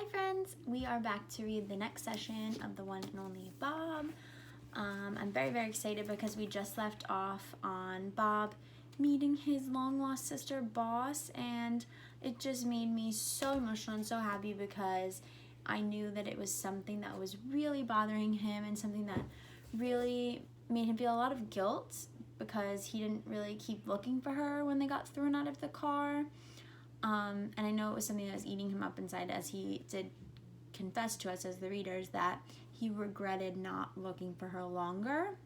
Hi friends, we are back to read the next session of The One and Only Bob. I'm very excited because we just left off on Bob meeting his long lost sister Boss, and it just made me so emotional and so happy because I knew that it was something that was really bothering him and something that really made him feel a lot of guilt because he didn't really keep looking for her when they got thrown out of the car. And I know it was something that was eating him up inside, as he did confess to us as the readers that he regretted not looking for her longer.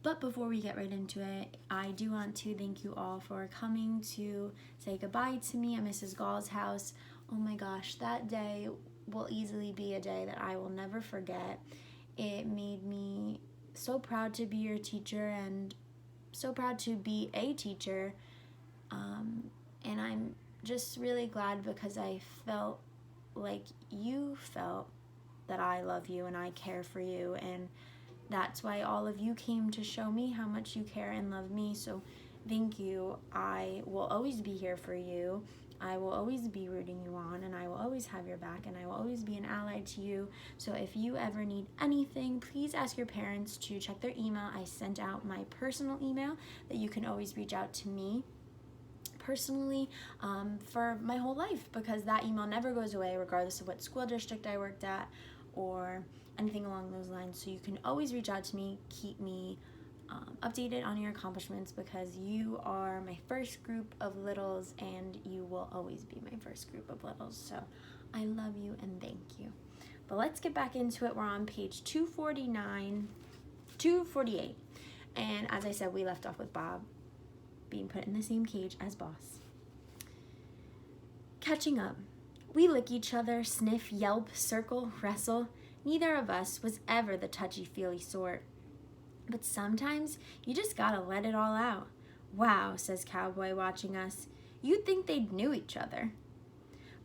But before we get right into it, I do want to thank you all for coming to say goodbye to me at Mrs. Gall's house. Oh my gosh, that day will easily be a day that I will never forget. It made me so proud to be your teacher and so proud to be a teacher. And I'm just really glad because I felt like you felt that I love you and I care for you, and that's why all of you came to show me how much you care and love me. So thank you. I will always be here for you. I will always be rooting you on, and I will always have your back, and I will always be an ally to you. So if you ever need anything, please ask your parents to check their email. I sent out my personal email that you can always reach out to me personally for my whole life, because that email never goes away regardless of what school district I worked at or anything along those lines. So you can always reach out to me, keep me updated on your accomplishments, because you are my first group of littles and you will always be my first group of littles. So I love you and thank you. But let's get back into it. We're on page 248, and as I said, we left off with Bob being put in the same cage as Boss. Catching up. We lick each other, sniff, yelp, circle, wrestle. Neither of us was ever the touchy-feely sort. But sometimes you just gotta let it all out. Wow, says Cowboy, watching us. You'd think they knew each other.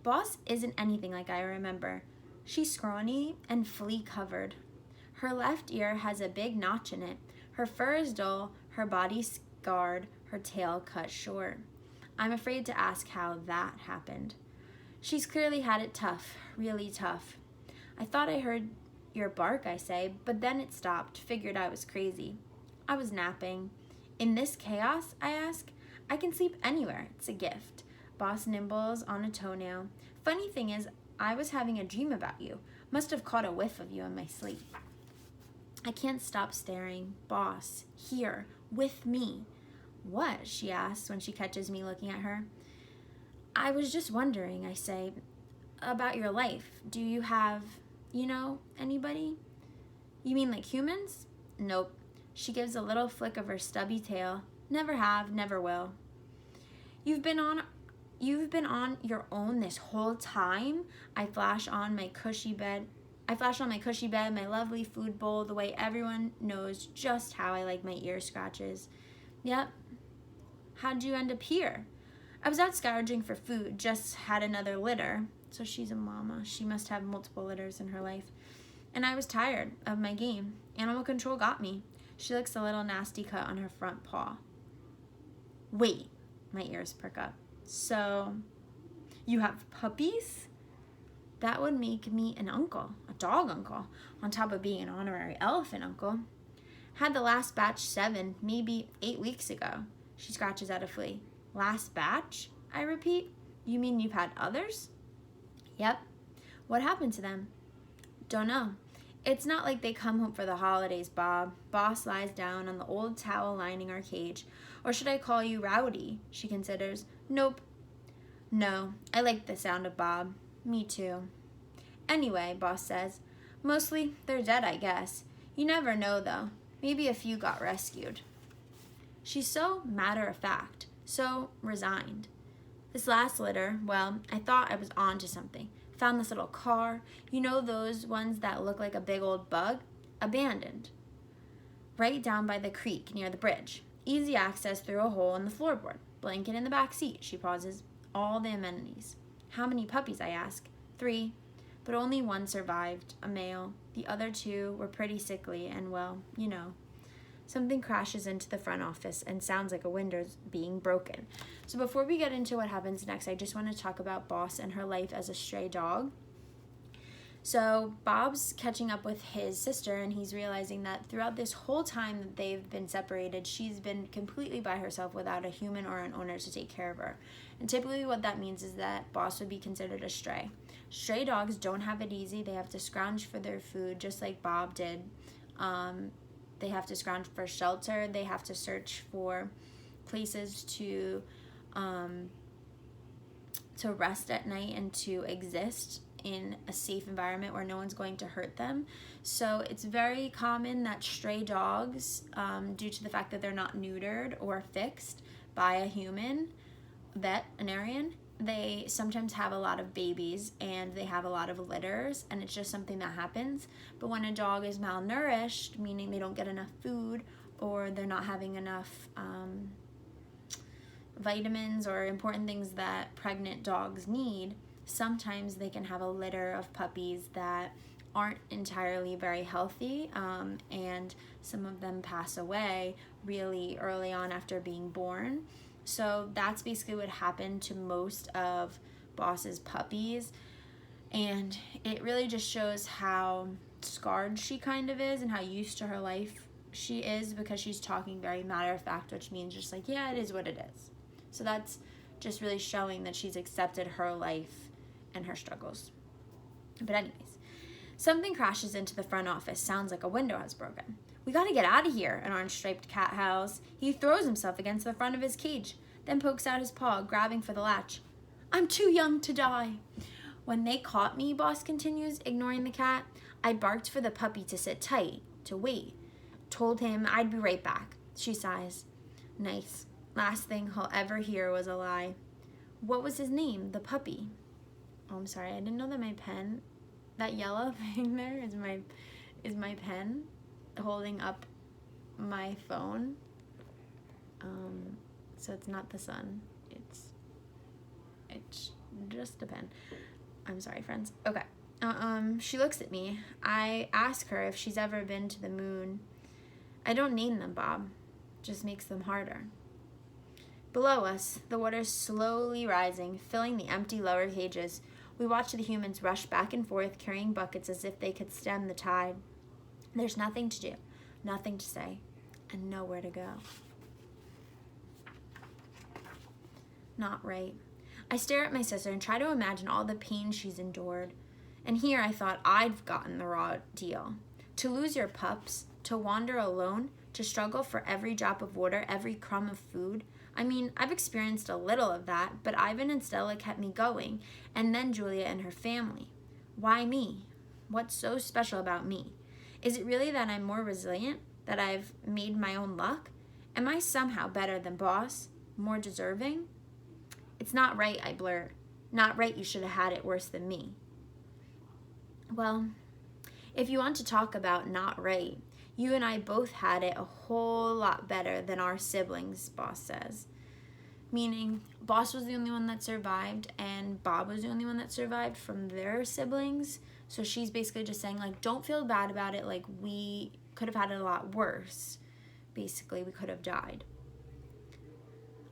Boss isn't anything like I remember. She's scrawny and flea-covered. Her left ear has a big notch in it. Her fur is dull, her body scarred, her tail cut short. I'm afraid to ask how that happened. She's clearly had it tough, really tough. I thought I heard your bark, I say, but then it stopped, figured I was crazy. I was napping. In this chaos, I ask? I can sleep anywhere, it's a gift. Boss nibbles on a toenail. Funny thing is, I was having a dream about you. Must have caught a whiff of you in my sleep. I can't stop staring. Boss, here, with me. What? She asks when she catches me looking at her. I was just wondering, I say, about your life. Do you have, anybody? You mean like humans? Nope. She gives a little flick of her stubby tail. Never have, never will. You've been on your own this whole time? I flash on my cushy bed, my lovely food bowl, the way everyone knows just how I like my ear scratches. Yep. How'd you end up here? I was out scrounging for food, just had another litter. So she's a mama. She must have multiple litters in her life. And I was tired of my game. Animal control got me. She licks a little nasty cut on her front paw. Wait, my ears perk up. So, you have puppies? That would make me an uncle, a dog uncle, on top of being an honorary elephant uncle. Had the last batch 7, maybe 8 weeks ago. She scratches at a flea. Last batch? I repeat. You mean you've had others? Yep. What happened to them? Don't know. It's not like they come home for the holidays, Bob. Boss lies down on the old towel lining our cage. Or should I call you Rowdy? She considers. Nope. No, I like the sound of Bob. Me too. Anyway, Boss says, mostly they're dead, I guess. You never know, though. Maybe a few got rescued. She's so matter-of-fact, so resigned. This last litter, well, I thought I was on to something. Found this little car. You know those ones that look like a big old bug? Abandoned. Right down by the creek near the bridge. Easy access through a hole in the floorboard. Blanket in the back seat, she pauses. All the amenities. How many puppies, I ask? 3. But only one survived, a male. The other 2 were pretty sickly and, well, Something crashes into the front office and sounds like a window's being broken. So before we get into what happens next, I just want to talk about Boss and her life as a stray dog. So Bob's catching up with his sister, and he's realizing that throughout this whole time that they've been separated, she's been completely by herself without a human or an owner to take care of her. And typically what that means is that Boss would be considered a stray. Stray dogs don't have it easy. They have to scrounge for their food just like Bob did. They have to scrounge for shelter. They have to search for places to rest at night and to exist in a safe environment where no one's going to hurt them. So it's very common that stray dogs, due to the fact that they're not neutered or fixed by a human veterinarian, they sometimes have a lot of babies and they have a lot of litters, and it's just something that happens. But when a dog is malnourished, meaning they don't get enough food or they're not having enough vitamins or important things that pregnant dogs need, sometimes they can have a litter of puppies that aren't entirely very healthy, and some of them pass away really early on after being born. So that's basically what happened to most of Boss's puppies, and it really just shows how scarred she kind of is and how used to her life she is, because she's talking very matter of fact, which means just like, yeah, it is what it is. So that's just really showing that she's accepted her life and her struggles. But anyways, something crashes into the front office. Sounds like a window has broken. We gotta get out of here, an orange-striped cat howls. He throws himself against the front of his cage, then pokes out his paw, grabbing for the latch. I'm too young to die. When they caught me, Boss continues, ignoring the cat, I barked for the puppy to sit tight, to wait. Told him I'd be right back. She sighs. Nice. Last thing he'll ever hear was a lie. What was his name, the puppy? Oh, I'm sorry, I didn't know that my pen, that yellow thing there is my pen holding up my phone. So it's not the sun. It's just a pen. I'm sorry, friends. Okay. She looks at me. I ask her if she's ever been to the moon. I don't name them, Bob. Just makes them harder. Below us, the water's slowly rising, filling the empty lower cages. We watch the humans rush back and forth, carrying buckets as if they could stem the tide. There's nothing to do, nothing to say, and nowhere to go. Not right. I stare at my sister and try to imagine all the pain she's endured. And here I thought I'd gotten the raw deal. To lose your pups, to wander alone, to struggle for every drop of water, every crumb of food. I mean, I've experienced a little of that, but Ivan and Stella kept me going, and then Julia and her family. Why me? What's so special about me? Is it really that I'm more resilient, that I've made my own luck? Am I somehow better than Boss, more deserving? It's not right, I blurt. Not right, you should have had it worse than me. Well, if you want to talk about not right, you and I both had it a whole lot better than our siblings, Boss says. Meaning, Boss was the only one that survived, and Bob was the only one that survived from their siblings. So she's basically just saying, like, don't feel bad about it. Like, we could have had it a lot worse. Basically, we could have died.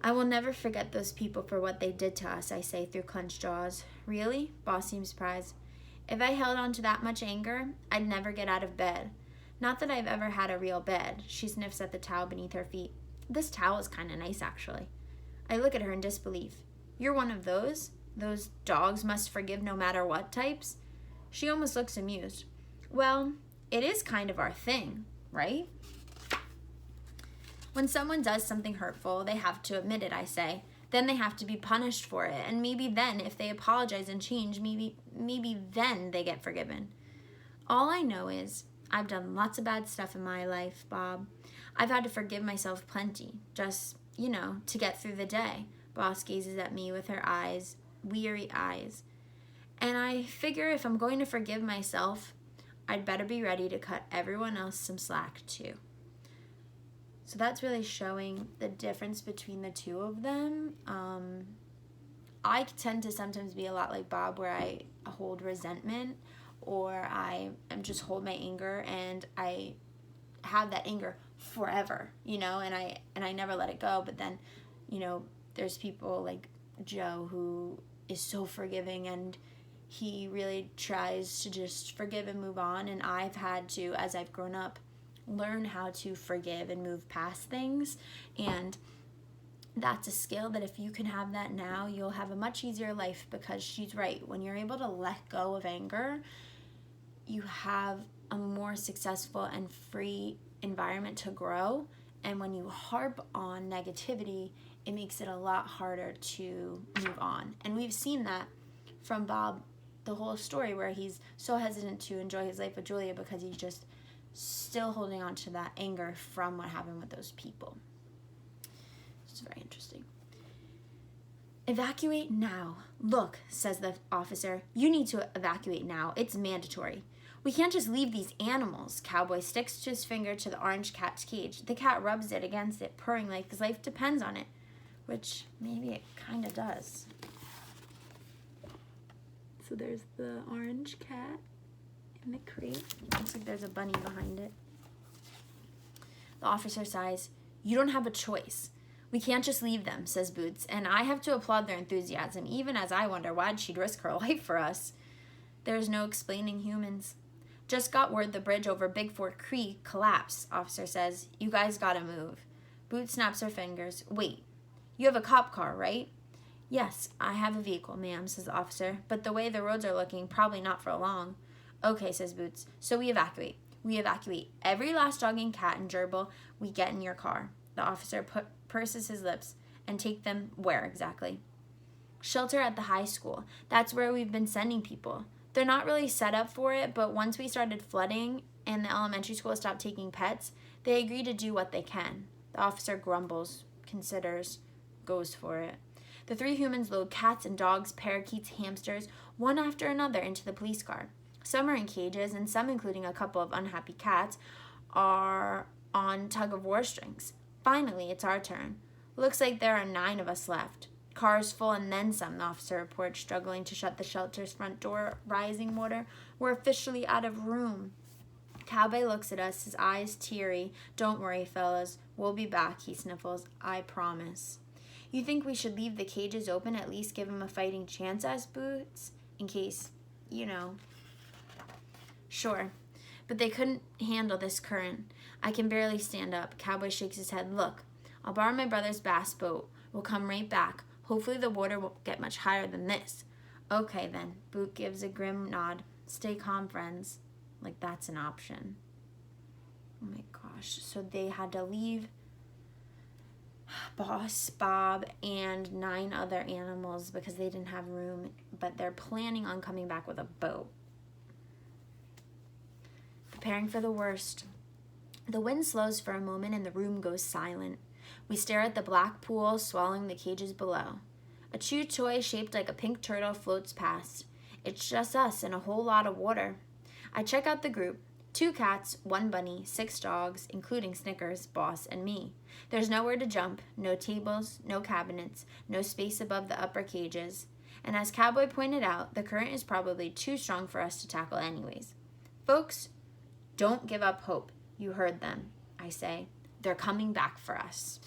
I will never forget those people for what they did to us, I say through clenched jaws. Really? Boss seems surprised. If I held on to that much anger, I'd never get out of bed. Not that I've ever had a real bed. She sniffs at the towel beneath her feet. This towel is kind of nice, actually. I look at her in disbelief. You're one of those? Those dogs must forgive no matter what types? She almost looks amused. Well, it is kind of our thing, right? When someone does something hurtful, they have to admit it, I say. Then they have to be punished for it. And maybe then, if they apologize and change, maybe then they get forgiven. All I know is I've done lots of bad stuff in my life, Bob. I've had to forgive myself plenty, just, to get through the day. Boss gazes at me with her eyes, weary eyes. And I figure if I'm going to forgive myself, I'd better be ready to cut everyone else some slack too. So that's really showing the difference between the two of them. I tend to sometimes be a lot like Bob, where I hold resentment, or I just hold my anger, and I have that anger forever, and I never let it go. But then, there's people like Joe who is so forgiving, and he really tries to just forgive and move on. And I've had to, as I've grown up, learn how to forgive and move past things. And that's a skill that if you can have that now, you'll have a much easier life, because she's right. When you're able to let go of anger, you have a more successful and free environment to grow. And when you harp on negativity, it makes it a lot harder to move on. And we've seen that from Bob, the whole story, where he's so hesitant to enjoy his life with Julia because he's just still holding on to that anger from what happened with those people. It's very interesting. Evacuate now. Look, says the officer, you need to evacuate now. It's mandatory. We can't just leave these animals. Cowboy sticks his finger to the orange cat's cage. The cat rubs it against it, purring like his life depends on it, which maybe it kind of does. So there's the orange cat in the crate. Looks like there's a bunny behind it. The officer sighs. You don't have a choice. We can't just leave them, says Boots, and I have to applaud their enthusiasm, even as I wonder why she'd risk her life for us. There's no explaining humans. Just got word the bridge over Big Fork Creek collapsed, officer says. You guys gotta move. Boots snaps her fingers. Wait, you have a cop car, right? Yes, I have a vehicle, ma'am, says the officer, but the way the roads are looking, probably not for long. Okay, says Boots, so we evacuate. We evacuate every last dog and cat and gerbil we get in your car. The officer purses his lips. And take them where exactly? Shelter at the high school. That's where we've been sending people. They're not really set up for it, but once we started flooding and the elementary school stopped taking pets, they agree to do what they can. The officer grumbles, considers, goes for it. The three humans load cats and dogs, parakeets, hamsters, one after another into the police car. Some are in cages, and some, including a couple of unhappy cats, are on tug-of-war strings. Finally, it's our turn. Looks like there are 9 of us left. Cars full and then some, the officer reports, struggling to shut the shelter's front door. Rising water. We're officially out of room. Cowboy looks at us, his eyes teary. Don't worry, fellas. We'll be back, he sniffles. I promise. You think we should leave the cages open, at least give him a fighting chance, asked Boots? In case, Sure, but they couldn't handle this current. I can barely stand up. Cowboy shakes his head. Look, I'll borrow my brother's bass boat. We'll come right back. Hopefully the water won't get much higher than this. Okay, then. Boot gives a grim nod. Stay calm, friends. Like that's an option. Oh my gosh. So they had to leave Boss, Bob, and 9 other animals because they didn't have room, but they're planning on coming back with a boat. Preparing for the worst. The wind slows for a moment and the room goes silent. We stare at the black pool, swallowing the cages below. A chew toy shaped like a pink turtle floats past. It's just us and a whole lot of water. I check out the group. 2 cats, 1 bunny, 6 dogs, including Snickers, Boss, and me. There's nowhere to jump, no tables, no cabinets, no space above the upper cages. And as Cowboy pointed out, the current is probably too strong for us to tackle anyways. Folks, don't give up hope. You heard them, I say. They're coming back for us.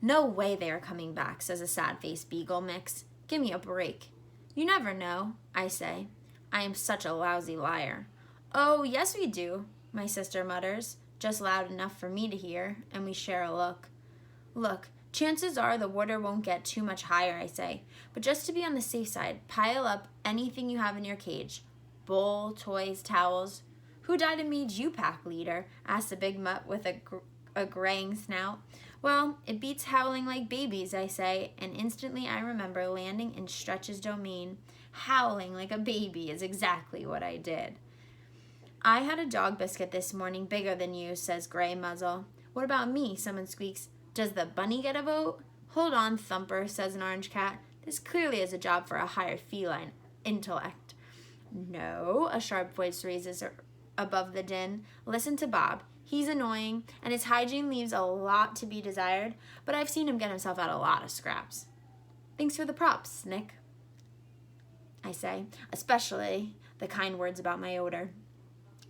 No way they are coming back, says a sad-faced beagle mix. Give me a break. You never know, I say. I am such a lousy liar. Oh, yes we do, my sister mutters, just loud enough for me to hear, and we share a look. Look, chances are the water won't get too much higher, I say, but just to be on the safe side, pile up anything you have in your cage. Bowl, toys, towels. Who died and made you pack leader? Asked the big mutt with a graying snout. Well, it beats howling like babies, I say, and instantly I remember landing in Stretch's domain. Howling like a baby is exactly what I did. I had a dog biscuit this morning, bigger than you, says Gray Muzzle. What about me? Someone squeaks. Does the bunny get a vote? Hold on, Thumper, says an orange cat. This clearly is a job for a higher feline intellect. No, a sharp voice raises above the din. Listen to Bob. He's annoying, and his hygiene leaves a lot to be desired, but I've seen him get himself out a lot of scraps. Thanks for the props, Nick, I say, especially the kind words about my odor.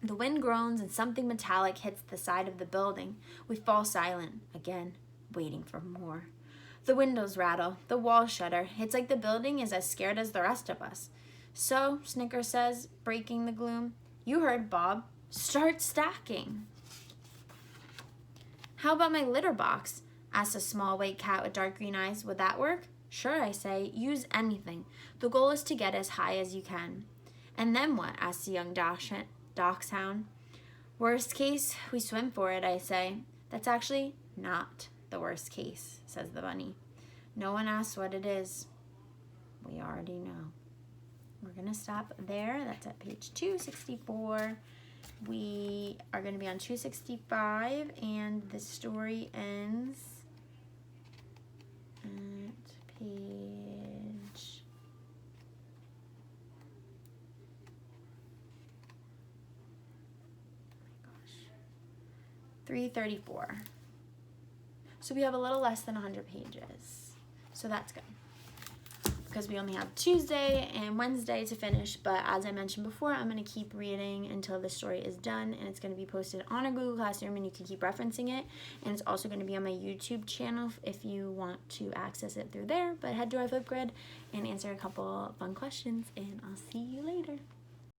The wind groans and something metallic hits the side of the building. We fall silent, again, waiting for more. The windows rattle, the walls shudder. It's like the building is as scared as the rest of us. So, Snicker says, breaking the gloom, you heard Bob. Start stacking. How about my litter box? Asks a small white cat with dark green eyes. Would that work? Sure, I say. Use anything. The goal is to get as high as you can. And then what? Asks the young dachshund. Worst case, we swim for it, I say. That's actually not the worst case, says the bunny. No one asks what it is. We already know. We're going to stop there. That's at page 264. We are going to be on 265, and the story ends at page 334. So we have a little less than 100 pages. So that's good, because we only have Tuesday and Wednesday to finish. But as I mentioned before, I'm going to keep reading until the story is done, and it's going to be posted on our Google Classroom, and you can keep referencing it. And it's also going to be on my YouTube channel if you want to access it through there. But head to our Flipgrid and answer a couple fun questions, and I'll see you later.